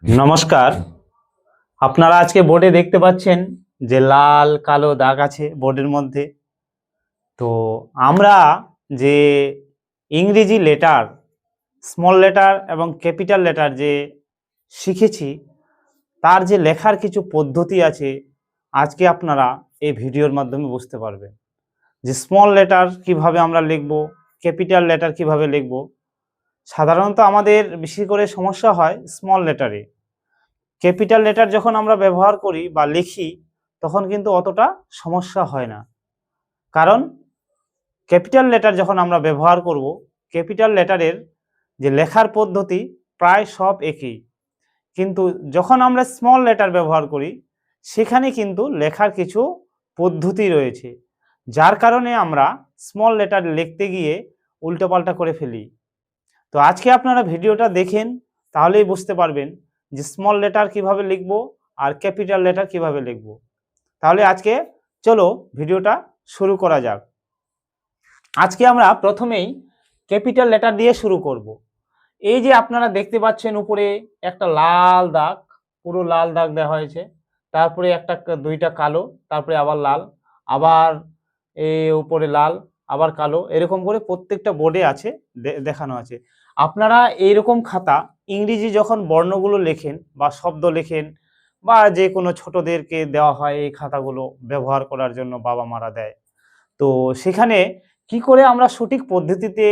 নমস্কার। আপনারা আজকে বোর্ডে দেখতে পাচ্ছেন যে লাল কালো দাগ আছে বোর্ডের মধ্যে। তো আমরা যে ইংরেজি লেটার, স্মল লেটার এবং ক্যাপিটাল লেটার যে শিখেছি, তার যে লেখার কিছু পদ্ধতি আছে, আজকে আপনারা এই ভিডিওর মাধ্যমে বুঝতে পারবেন যে স্মল লেটার কিভাবে আমরা লিখব, ক্যাপিটাল লেটার কিভাবে লিখব। সাধারণত আমাদের বেশি করে সমস্যা হয় স্মল লেটারে। ক্যাপিটাল লেটার যখন আমরা ব্যবহার করি বা লিখি, তখন কিন্তু অতটা সমস্যা হয় না। কারণ ক্যাপিটাল লেটার যখন আমরা ব্যবহার করব, ক্যাপিটাল লেটারের যে লেখার পদ্ধতি প্রায় সব একই। কিন্তু যখন আমরা স্মল লেটার ব্যবহার করি, সেখানে কিন্তু লেখার কিছু পদ্ধতি রয়েছে, যার কারণে আমরা স্মল লেটার লিখতে গিয়ে উল্টোপাল্টা করে ফেলি। তো আজকে আপনারা ভিডিওটা দেখেন, তাহলেই বুঝতে পারবেন যে স্মল লেটার কিভাবে লিখব আর ক্যাপিটাল লেটার কিভাবে লিখব। তাহলে আজকে চলো ভিডিওটা শুরু করা যাক। আজকে আমরা প্রথমেই ক্যাপিটাল লেটার দিয়ে শুরু করব। এই যে আপনারা দেখতে পাচ্ছেন উপরে একটা লাল দাগ, পুরো লাল দাগ দেওয়া হয়েছে, তারপরে একটা দুইটা কালো, তারপরে আবার লাল, আবার এই উপরে লাল, আবার কালো, এরকম করে প্রত্যেকটা বোর্ডে আছে, দেখানো আছে। আপনারা এইরকম খাতা ইংরেজি যখন বর্ণগুলো লেখেন বা শব্দ লেখেন, বা যে কোনো ছোটদেরকে দেওয়া হয় এই খাতাগুলো ব্যবহার করার জন্য, বাবা মারা দেয়। তো সেখানে কি করে আমরা সঠিক পদ্ধতিতে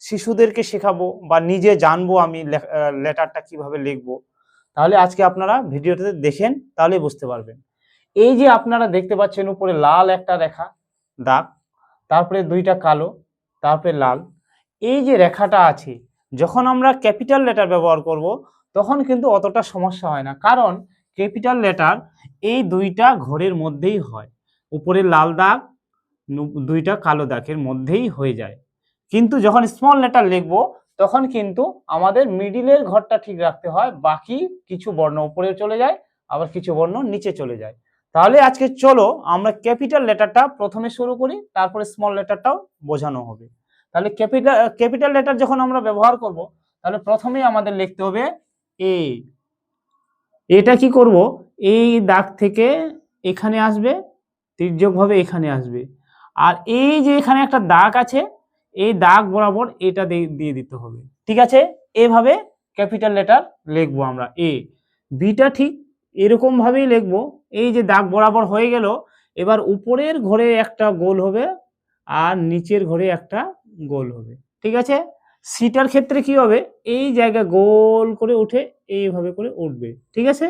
শিশুদেরকে শেখাবো বা নিজে জানবো আমি লেটারটা কিভাবে লিখবো, তাহলে আজকে আপনারা ভিডিওটাতে দেখেন, তাহলেই বুঝতে পারবেন। এই যে আপনারা দেখতে পাচ্ছেন উপরে লাল একটা রেখা দাগ, তারপরে দুইটা কালো, তারপরে লাল, এই যে রেখাটা আছে, যখন আমরা ক্যাপিটাল লেটার ব্যবহার করব, তখন কিন্তু অতটা সমস্যা হয় না। কারণ ক্যাপিটাল লেটার এই দুইটা ঘরের মধ্যেই হয়, উপরে লাল দাগ, দুইটা কালো দাগের মধ্যেই হয়ে যায়। কিন্তু যখন স্মল লেটার লিখব, তখন কিন্তু আমাদের মিডিলের ঘরটা ঠিক রাখতে হয়, বাকি কিছু বর্ণ উপরে চলে যায়, আবার কিছু বর্ণ নিচে চলে যায়। তাহলে আজকে চলো আমরা ক্যাপিটাল লেটারটা প্রথমে শুরু করি, তারপরে স্মল লেটারটাও বোঝানো হবে। তাহলে ক্যাপিটাল লেটার যখন আমরা ব্যবহার করব, তাহলে প্রথমেই আমাদের লিখতে হবে এ। এটা কি করব, এই দাগ থেকে এখানে আসবে, তির্যকভাবে এখানে আসবে, আর এই যে এখানে একটা দাগ আছে, এই দাগ বরাবর এটা দিয়ে দিতে হবে। ঠিক আছে, এভাবে ক্যাপিটাল লেটার লিখবো আমরা এ। বিটা ঠিক এরকম ভাবেই লিখবো, এই যে দাগ বরাবর হয়ে গেল, এবার উপরের ঘরে একটা গোল হবে আর নিচের ঘরে একটা গোল হবে। ঠিক আছে, সিটার ক্ষেত্রে কি হবে, এই জায়গা গোল করে উঠে এইভাবে করে উঠবে। ঠিক আছে,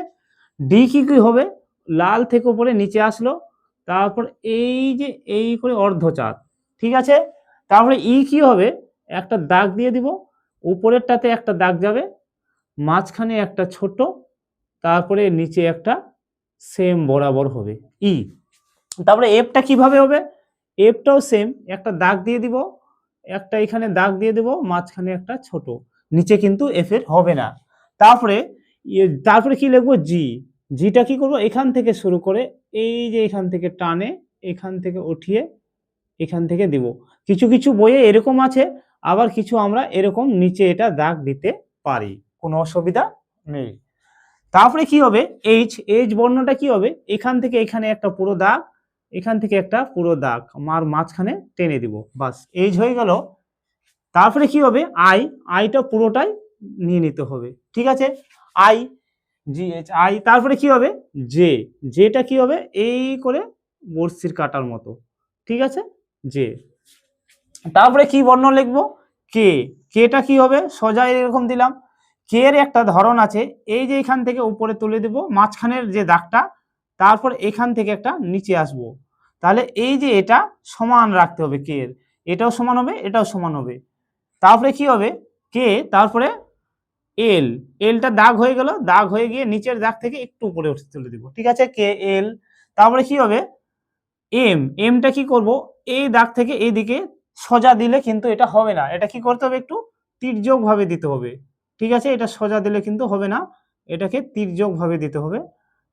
ডি কি হবে, লাল থেকে উপরে নিচে আসলো, তারপর এই যে এই করে অর্ধচাঁদ। ঠিক আছে, তারপরে ই কি হবে, একটা দাগ দিয়ে দিব, উপরেরটাতে একটা দাগ যাবে, মাঝখানে একটা ছোট, তারপরে নিচে একটা সেম বরাবর হবে ই। তারপরে এফটা কিভাবে হবে, এফটাও সেম, একটা দাগ দিয়ে দিব, একটা এখানে দাগ দিয়ে দেব, মাঝখানে একটা ছোট, নিচে কিন্তু এফ এর হবে না। তারপরে কি লিখবো, জি। জিটা কি করব, এখান থেকে শুরু করে এই যে এখান থেকে টানে, এখান থেকে উঠিয়ে এখান থেকে দিব। কিছু কিছু বইয়ে এরকম আছে, আবার কিছু আমরা এরকম নিচে এটা দাগ দিতে পারি, কোনো অসুবিধা নেই। তারপরে কি হবে, এইচ। এইচ বর্ণটা কি হবে, এখান থেকে এখানে একটা পুরো দাগ, এখান থেকে একটা পুরো দাগ, আমার মাঝখানে টেনে দিব, বাস এইচ হয়ে গেল। তারপরে কি হবে, আই। আইটা পুরোটাই নিয়ে নিতে হবে। ঠিক আছে, আই, জি এইচ আই। তারপরে কি হবে, জে। জেটা কি হবে, এই করে বড়শির কাটার মতো। ঠিক আছে, জে। তারপরে কি বর্ণ লিখবো, কে। কেটা কি হবে, সোজা এরকম দিলাম। কে এর একটা ধরন আছে, এই যে এখান থেকে উপরে তুলে দেব মাঝখানের যে দাগটা, তারপর এখান থেকে একটা নিচে আসব, তাহলে এই যে এটা সমান রাখতে হবে, কে এর এটাও সমান হবে, এটাও সমান হবে। তারপরে কি হবে, কে, তারপরে এল। এলটা দাগ হয়ে গেল, দাগ হয়ে গিয়ে নিচের দাগ থেকে একটু উপরে উঠে তুলে দিব। ঠিক আছে, কে এল। তারপরে কি হবে, এম। এমটা কি করব, এই দাগ থেকে এইদিকে সোজা দিলে কিন্তু এটা হবে না, এটা কি করতে হবে, একটু তির্যক ভাবে দিতে হবে। ঠিক আছে, এটা সোজা দিলে কিন্তু হবে না, এটাকে তির্যক ভাবে দিতে হবে,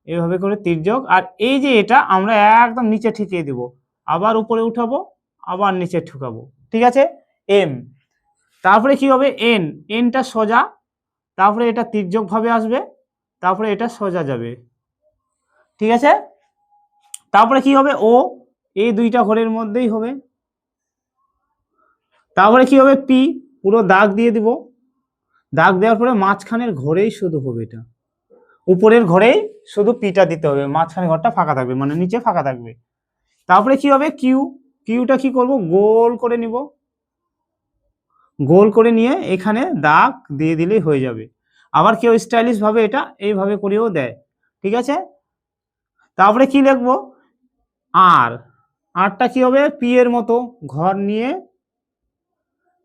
এইভাবে করে তির্যক। আর এই যে এটা আমরা একদম নিচে ঠেকিয়ে দিব, আবার উপরে উঠাবো, আবার নিচে ঠুকাবো। ঠিক আছে, এম। তারপরে কি হবে, এন। এনটা সোজা, তারপরে এটা তির্যক ভাবে আসবে, তারপরে এটা সোজা যাবে, ঠিক আছে। তারপরে কি হবে, ও এই দুইটা ঘরের মধ্যেই হবে। তারপরে কি হবে, পি পুরো দাগ দিয়ে দিব, দাগ দেওয়ার পরে মাঝখানের ঘরেই শুধু হবে, এটা উপরের ঘরেই শুধু পিটা দিতে হবে, মাঝখানের ঘরটা ফাঁকা থাকবে, মানে নিচে ফাঁকা থাকবে। তারপরে কি হবে, কিউ, কিউটা কি করব, গোল করে নিব, গোল করে নিয়ে এখানে দাগ দিয়ে দিলেই হয়ে যাবে। আবার কেউ স্টাইলিশ ভাবে এটা এইভাবে করেও দেয়, ঠিক আছে। তারপরে কি লিখবো, আর আরটা কি হবে, পি এর মতো ঘর নিয়ে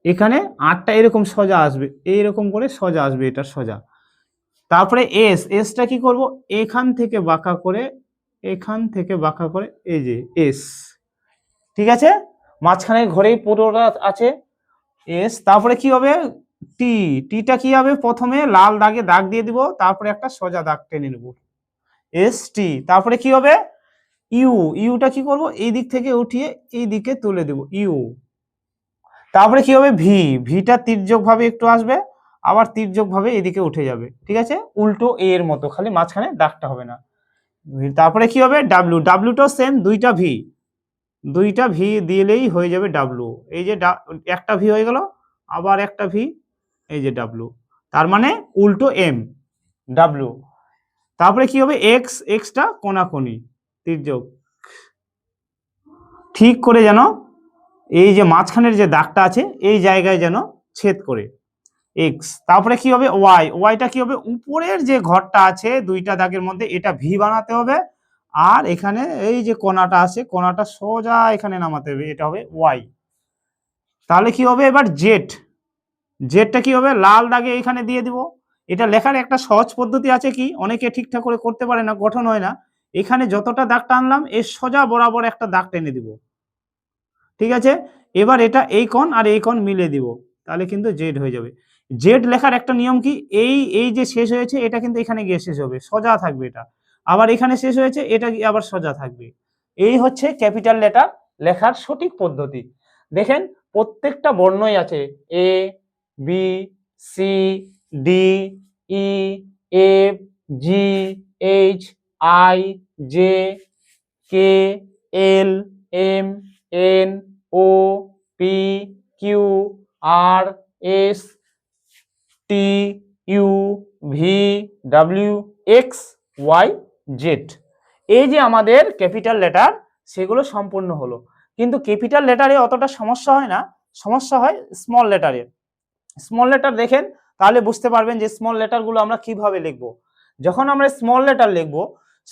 এখানে আরটা এরকম সোজা আসবে, এইরকম করে সোজা আসবে, এটা সোজা। তারপরে এস, এসটা কি করব, এখান থেকে বাঁকা করে, এখান থেকে বাঁকা করে, এই যে এস, ঠিক আছে। মাঝখানে ঘরেই পুরোটা আছে এস। তারপরে কি হবে, টি, টিটা কি হবে, প্রথমে লাল দাগে দাগ দিয়ে দিব, তারপরে একটা সোজা দাগ টেনে নেব, এস টি। তারপরে কি হবে, ইউ, ইউটা কি করব, এই দিক থেকে উঠিয়ে এই দিকে তুলে দেব, ইউ। তারপরে কি হবে, ভি, ভিটা তির্যক ভাবে একটু আসবে, আবার তির্যক ভাবে এদিকে উঠে যাবে, ঠিক আছে, উল্টো এ এর মতো, খালি মাঝখানে দাগটা হবে না। তারপরে কি হবে, ডাব্লিউ, ডাব্লিউটাও সেম, দুইটা ভি, দুইটা ভি দিলেই হয়ে যাবে ডাব্লিউ। এই যে একটা ভি হয়ে গেল, আবার একটা ভি, এই যে ডাব্লিউ, তার মানে উল্টো এম, ডাব্লিউ। তারপরে কি হবে, এক্স, এক্সটা কোনাকুনি তির্যক, ঠিক করে যেন এই যে মাঝখানের যে দাগটা আছে এই জায়গায় যেন ছেদ করে, এক্স। তারপরে কি হবে, ওয়াই, ওয়াইটা কি হবে, উপরের যে ঘরটা আছে দুইটা দাগের মধ্যে এটা ভি বানাতে হবে, আর এখানে এই যে কোনাটা আছে কোনাটা সোজা এখানে নামাতে হবে, এটা হবে ওয়াই। তাহলে কি হবে, এবার জেড, জেডটা কি হবে, লাল দাগে এখানে দিয়ে দিব। এটা লেখার একটা সহজ পদ্ধতি আছে, কি অনেকে ঠিকঠাক করে করতে পারে না, গঠন হয় না। এখানে যতটা দাগ টানলাম এর সোজা বরাবর একটা দাগ টেনে দিব, ঠিক আছে। এবার এটা এই কোণ আর এই কোণ মিলে দিব, তাহলে কিন্তু জেড হয়ে যাবে। জেড লেখার একটা নিয়ম কি, এই এই যে শেষ হয়েছে এটা কিন্তু এখানে গিয়ে শেষ হবে, সোজা থাকবে এটা, আবার এখানে শেষ হয়েছে এটা গিয়ে আবার সোজা থাকবে। এই হচ্ছে ক্যাপিটাল লেটার লেখার সঠিক পদ্ধতি। দেখেন প্রত্যেকটা বর্ণই আছে, A, B, C, D, E, F, G, H, I, J, K, L, M, N, O, P, Q, R, S, T, U, V, W, X, Y, Z. এই যে আমাদের ক্যাপিটাল লেটার সেগুলো সম্পূর্ণ হলো। কিন্তু ক্যাপিটাল লেটারে অতটা সমস্যা হয় না, সমস্যা হয় স্মল লেটারে। স্মল লেটার দেখেন তাহলে বুঝতে পারবেন যে স্মল লেটারগুলো আমরা কিভাবে লিখব। যখন আমরা স্মল লেটার লিখব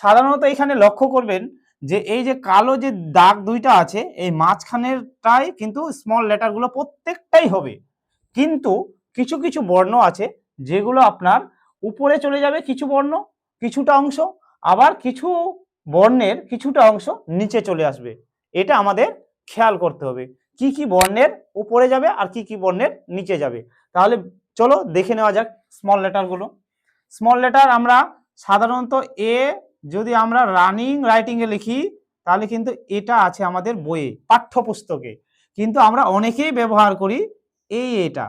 সাধারণত এখানে লক্ষ্য করবেন যে এই যে কালো যে দাগ দুইটা আছে এই মাঝখানেরটাই কিন্তু স্মল লেটারগুলো প্রত্যেকটাই হবে, কিন্তু কিছু কিছু বর্ণ আছে যেগুলো আপনার উপরে চলে যাবে, কিছু বর্ণ কিছুটা অংশ, আবার কিছু বর্ণের কিছুটা অংশ নিচে চলে আসবে। এটা আমাদের খেয়াল করতে হবে কি কি বর্ণের উপরে যাবে আর কি কি বর্ণের নিচে যাবে। তাহলে চলো দেখে নেওয়া যাক স্মল লেটারগুলো। স্মল লেটার আমরা সাধারণত এ যদি আমরা রানিং রাইটিং এ লিখি তাহলে কিন্তু এটা আছে আমাদের বইয়ে পাঠ্যপুস্তকে, কিন্তু আমরা অনেকেই ব্যবহার করি এটা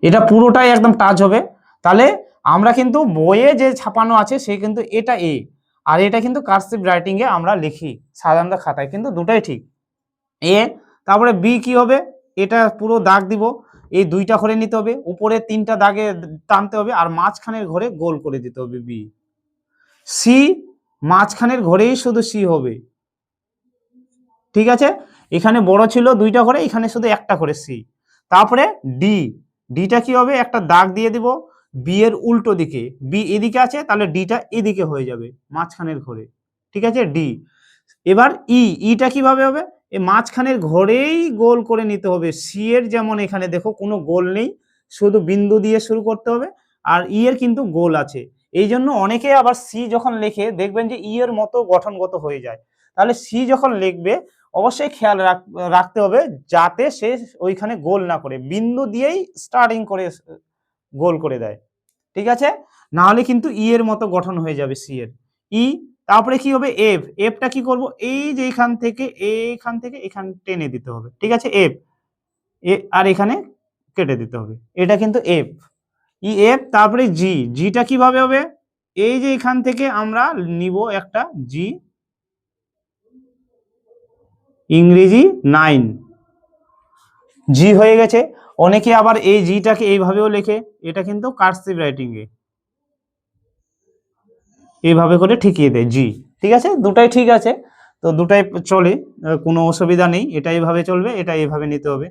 এটা পুরোটাই একদম টাচ হবে। তাহলে আমরা কিন্তু বইয়ে যে ছাপানো আছে সে কিন্তু এটা এ, আর এটা কিন্তু কার্সিভ রাইটিং এ আমরা লিখি সাধারণত খাতায়, কিন্তু দুটাই ঠিক এ। তারপরে বি কি হবে, এটা পুরো দাগ দিব, এই দুইটা করে নিতে হবে, উপরে তিনটা দাগে টানতে হবে আর মাঝখানের ঘরে গোল করে দিতে হবে বি। সি, মাঝখানের ঘরেই শুধু সি হবে, ঠিক আছে। এখানে বড় ছিল দুইটা করে, এখানে শুধু একটা করে সি। তারপরে ডি, ডিটা কি হবে, একটা দাগ দিয়ে দিব বি এর উল্টো দিকে, বি এদিকে আছে তাহলে ডিটা এদিকে হয়ে যাবে মাঝখানের ঘরে, ঠিক আছে ডি। এবার ই, ইটা কিভাবে হবে, এই মাঝখানের ঘরেই গোল করে নিতে হবে, সি এর যেমন এখানে দেখো কোনো গোল নেই, শুধু বিন্দু দিয়ে শুরু করতে হবে, আর ই এর কিন্তু গোল আছে। এই জন্য অনেকে আবার সি যখন লেখে দেখবেন যে ই এর মতো গঠনগত হয়ে যায়। তাহলে সি যখন লিখবে অবশ্যই খেয়াল রাখতে হবে যাতে সে ওইখানে গোল না করে, বিন্দু দিয়েই স্টার্টিং করে গোল করে দেয়, ঠিক আছে। না হলে কিন্তু ই এর মতো গঠন হয়ে যাবে সি এর। ই, তারপরে কি হবে এফ, এফটা কি করব, এই যে এখান থেকে এখান টেনে দিতে হবে, ঠিক আছে এফ, আর এখানে কেটে দিতে হবে, এটা কিন্তু এফ। ই এফ, তারপরে জি, জিটা কিভাবে হবে, এই যে এখান থেকে আমরা নিব একটা জি, ইংরেজি 9 জি হয়ে গেছে। অনেকে আবার এই জিটাকে এইভাবেও লেখে, এটা কিন্তু কার্সিভ রাইটিং এ এইভাবে করে ঠিকিয়ে দেয় জি। ঠিক আছে, দুটাই ঠিক আছে, তো দুটাই চলে, কোনো অসুবিধা নেই, এটা এইভাবে চলবে, এটা এইভাবে নিতে হবে।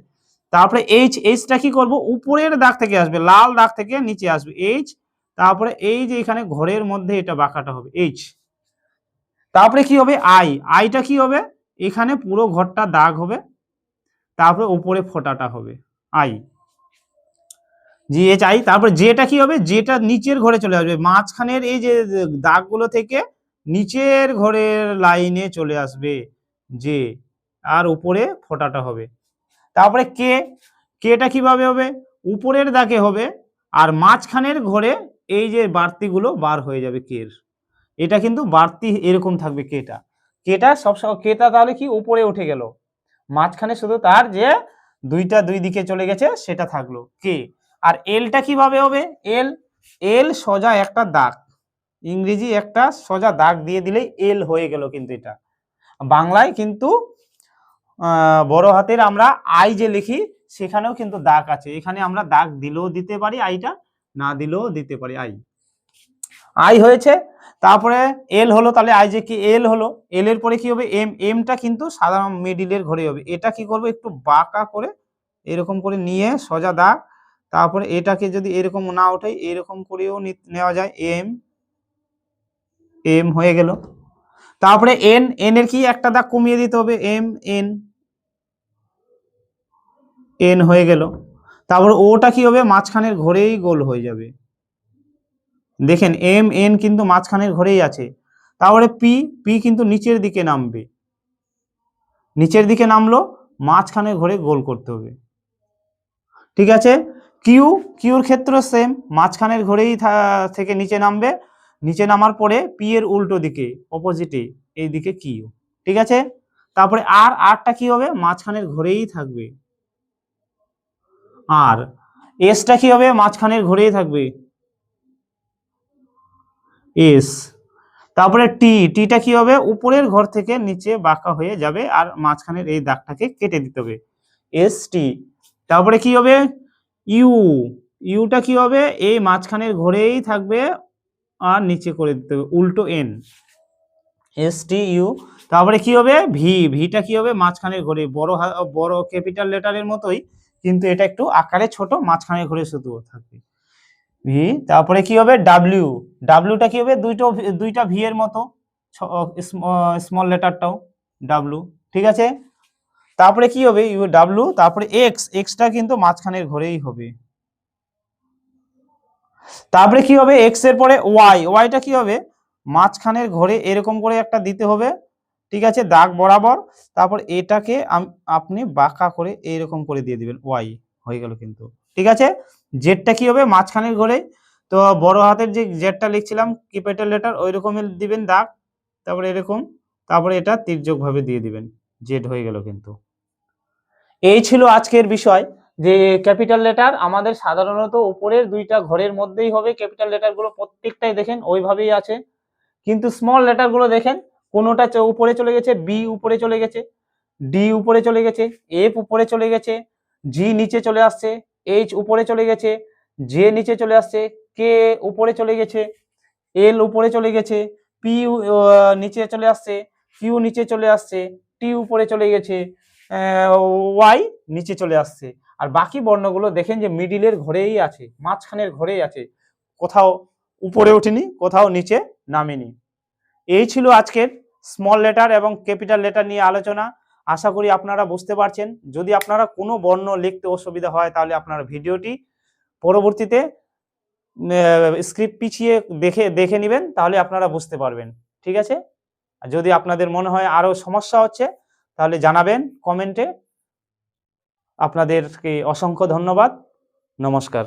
তারপরে এইচ, এইচটা কি করব, উপরের দাগ থেকে আসবে, লাল দাগ থেকে নিচে আসবে এইচ, তারপরে এই যে এখানে ঘরের মধ্যে এটা বাঁকাটা হবে এইচ। তারপরে কি হবে আই, আইটা কি হবে, এখানে পুরো ঘরটা দাগ হবে, তারপরে উপরে ফোঁটাটা হবে আই, জি এইচ আই। তারপরে যেটা কি হবে, যেটা নিচের ঘরে চলে আসবে, মাঝখানের এই যে দাগগুলো থেকে নিচের ঘরের লাইনে চলে আসবে যে, আর উপরে ফোঁটাটা হবে। তারপরে কে, কেটা কিভাবে হবে, উপরের দাগে হবে, আর মাঝখানের ঘরে এই যে বাড়তিগুলো বার হয়ে যাবে কের, এটা কিন্তু বাড়তি এরকম থাকবে কেটা, কেটা সবসময় কেটা তাহলে কি উপরে উঠে গেল, মাঝখানে শুধু তার যে দুইটা দুই দিকে চলে গেছে সেটা থাকলো কে। আর এলটা কিভাবে হবে, এল, এল সোজা একটা দাগ, ইংরেজি একটা সোজা দাগ দিয়ে দিলেই এল হয়ে গেল, কিন্তু এটা বাংলায় কিন্তু বড় হাতের আমরা আই যে লিখি সেখানেও কিন্তু দাগ আছে, এখানে আমরা দাগ দিলেও দিতে পারি আইটা, না দিলেও দিতে পারি আই, আই হয়েছে। তারপরে এল হলো, তাহলে আই যে কি এল হলো, এল এর পরে কি হবে এম, এমটা কিন্তু সাধারণ মিডিলের ঘরে হবে, এটা কি করবো একটু বাঁকা করে এরকম করে নিয়ে সোজা দাগ, তারপরে এটাকে যদি এরকম না ওঠাই এরকম করেও নেওয়া যায়, এম, এম হয়ে গেল। তারপরে এন, এন এর কি একটা দাগ কমিয়ে দিতে হবে, এম এন, এন হয়ে গেল। তারপর ওটা কি হবে, মাঝখানের ঘরেই গোল হয়ে যাবে, দেখেন এম এন কিন্তু মাঝখানের ঘরেই আছে। তারপরে পি, পি কিন্তু নিচের দিকে নামবে, নিচের দিকে নামলো, মাঝখানের ঘরে গোল করতে হবে, ঠিক আছে। কিউ, কিউর ক্ষেত্রে সেম, মাঝখানের ঘরেই থেকে নিচে নামবে, নিচে নামার পরে পি এর উল্টো দিকে অপোজিটে এই দিকে কিউ, ঠিক আছে। তারপরে আর, আরটা কি হবে, মাঝখানের ঘরেই থাকবে, আর এসটা কি হবে, মাঝখানের ঘরেই থাকবে এস। তারপরে টি, টিটা কি হবে, উপরের ঘর থেকে নিচে বাঁকা হয়ে যাবে, আর মাঝখানের এই দাগটাকে কেটে দিতে হবে, এস টি। তারপরে কি হবে ইউ, ইউটা কি হবে, এই মাঝখানের ঘরেই থাকবে, আর নিচে করে দিতে হবে উল্টো এন, এস টি ইউ। তারপরে কি হবে ভি, ভিটা কি হবে, মাঝখানের ঘরে, বড় ক্যাপিটাল লেটারের মতোই, কিন্তু এটা একটু আকারে ছোট, মাঝখানের ঘরে শুধু থাকবে ভি। তারপরে কি হবে ডাব্লিউ, ডাব্লিউটা কি হবে, দুইটা ভি এর মতো, স্মল লেটারটাও ডাব্লিউ, ঠিক আছে। তারপরে কি হবে ইউ ডাব্লিউ, তারপরে এক্স, এক্সটা কিন্তু মাঝখানের ঘরেই হবে। তারপরে কি হবে এক্স এর পরে ওয়াই, ওয়াইটা কি হবে, মাঝখানের ঘরে এরকম করে একটা দিতে হবে, ঠিক আছে, দাগ বরাবর। তারপর এটাকে আপনি বাঁকা করে এইরকম করে দিয়ে দিবেন, ওয়াই হয়ে গেল কিন্তু, ঠিক আছে। জেডটা কি হবে, মাঝখানের ঘরে, তো বড় হাতের যে জেডটা লিখছিলাম ক্যাপিটাল লেটার ওই রকমের দিবেন দাগ, তারপরে এরকম, তারপরে এটা তির্যক ভাবে দিয়ে দিবেন, জেড হয়ে গেল কিন্তু। এই ছিল আজকের বিষয়, যে ক্যাপিটাল লেটার আমাদের সাধারণত উপরের দুইটা ঘরের মধ্যেই হবে, ক্যাপিটাল লেটার গুলো প্রত্যেকটাই দেখেন ওইভাবেই আছে, কিন্তু স্মল লেটার গুলো দেখেন কোনোটা উপরে চলে গেছে, বি উপরে চলে গেছে, ডি উপরে চলে গেছে, এফ উপরে চলে গেছে, জি নিচে চলে আসছে, এইচ উপরে চলে গেছে, জে নিচে চলে আসছে, কে উপরে চলে গেছে, এল উপরে চলে গেছে, পি নিচে চলে আসছে, কিউ নিচে চলে আসছে, টি উপরে চলে গেছে, ওয়াই নিচে চলে আসছে, আর বাকি বর্ণগুলো দেখেন যে মিডিলের ঘরেই আছে, মাঝখানের ঘরেই আছে, কোথাও উপরে ওঠেনি, কোথাও নিচে নামেনি। এই ছিল আজকের স্মল লেটার এবং ক্যাপিটাল লেটার নিয়ে আলোচনা। আশা করি আপনারা বুঝতে পারছেন। যদি আপনারা কোনো বর্ণ লিখতে অসুবিধা হয় তাহলে আপনারা ভিডিওটি পরবর্তীতে স্ক্রিপ্ট পিছিয়ে দেখে নেবেন, তাহলে আপনারা বুঝতে পারবেন, ঠিক আছে। আর যদি আপনাদের মনে হয় আরো সমস্যা হচ্ছে তাহলে জানাবেন কমেন্টে। আপনাদেরকে অসংখ্য ধন্যবাদ, নমস্কার।